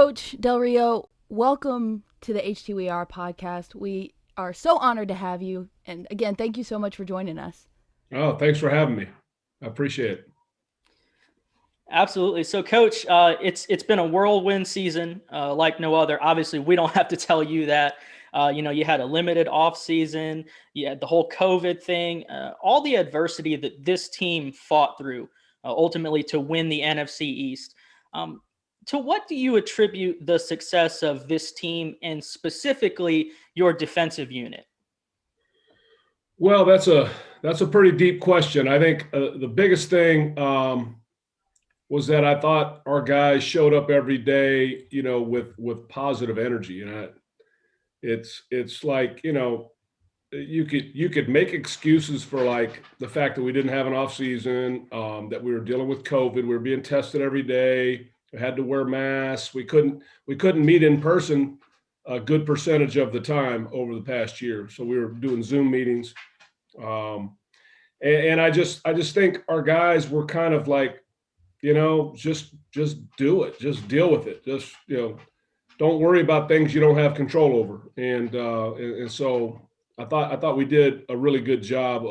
Coach Del Rio, welcome to the HTWeAre podcast. We are so honored to have you. And again, thank you so much for joining us. Oh, thanks for having me. I appreciate it. Absolutely. So, Coach, it's been a whirlwind season like no other. Obviously, we don't have to tell you that. You had a limited off season. You had the whole COVID thing, all the adversity that this team fought through ultimately to win the NFC East. To what do you attribute the success of this team and specifically your defensive unit? Well, that's a pretty deep question. I think the biggest thing was that I thought our guys showed up every day, with positive energy. And it's like, you could make excuses for like the fact that we didn't have an off season, that we were dealing with COVID, we were being tested every day, we had to wear masks, we couldn't meet in person a good percentage of the time over the past year. So we were doing Zoom meetings. And I just think our guys were kind of like, just do it, just deal with it. Just, don't worry about things you don't have control over. And so I thought we did a really good job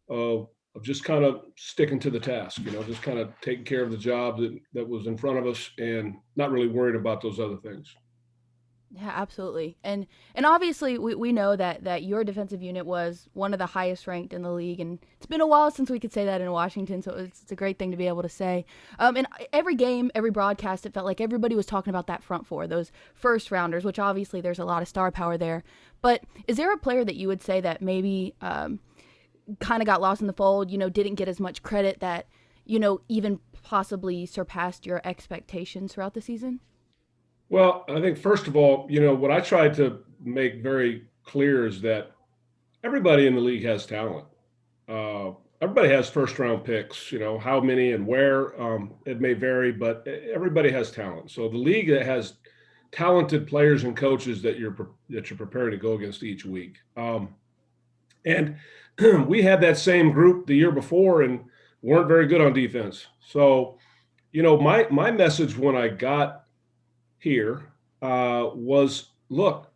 of just kind of sticking to the task, just kind of taking care of the job that was in front of us and not really worried about those other things. Yeah, absolutely. And obviously we know that your defensive unit was one of the highest ranked in the league, and it's been a while since we could say that in Washington, so it's a great thing to be able to say. And every game, every broadcast, it felt like everybody was talking about that front four, those first rounders, which obviously there's a lot of star power there. But is there a player that you would say that maybe kind of got lost in the fold, didn't get as much credit that, even possibly surpassed your expectations throughout the season? Well, I think first of all, what I tried to make very clear is that everybody in the league has talent. Everybody has first round picks, how many and where, it may vary, but everybody has talent. So the league that has talented players and coaches that you're preparing to go against each week. And we had that same group the year before and weren't very good on defense. So, my message when I got here was, look,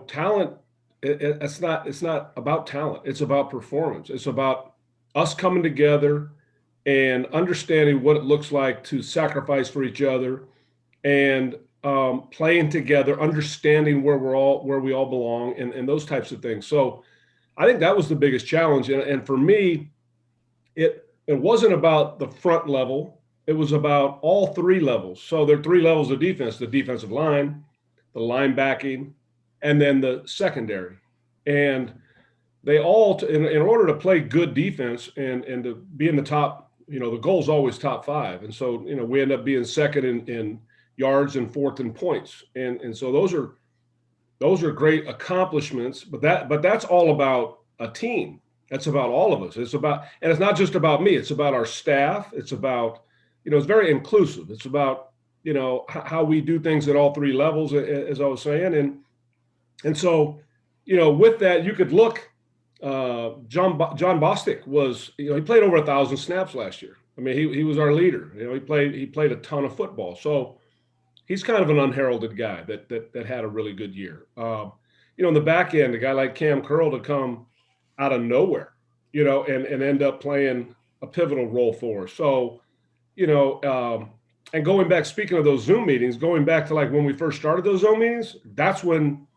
talent. It's not about talent. It's about performance. It's about us coming together and understanding what it looks like to sacrifice for each other and playing together, understanding where we all belong, and those types of things. So I think that was the biggest challenge. And for me, it wasn't about the front level. It was about all three levels. So there are three levels of defense: the defensive line, the linebacking, and then the secondary. And they all, in order to play good defense and to be in the top, the goal is always top five. And so, we end up being second in yards and fourth in points. And so those are great accomplishments, but that's all about a team. That's about all of us. And it's not just about me. It's about our staff. It's about, it's very inclusive. It's about, how we do things at all three levels, as I was saying. And so, with that, you could look, John Bostic was, he played over 1,000 snaps last year. I mean, he was our leader. He played a ton of football. So he's kind of an unheralded guy that had a really good year. In the back end, a guy like Cam Curl to come out of nowhere, and end up playing a pivotal role for us. So, and going back, speaking of those Zoom meetings, going back to like when we first started those Zoom meetings, that's when,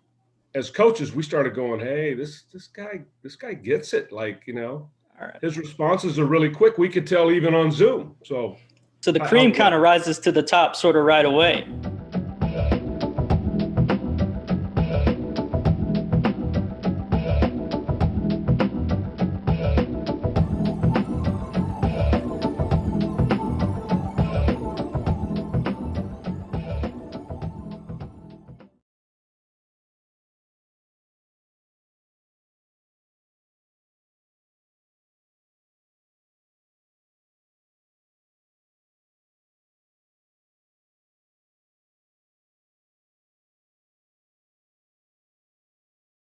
as coaches, we started going, hey, this guy gets it. Like, All right. His responses are really quick. We could tell even on Zoom. So the cream kind of rises to the top sort of right away.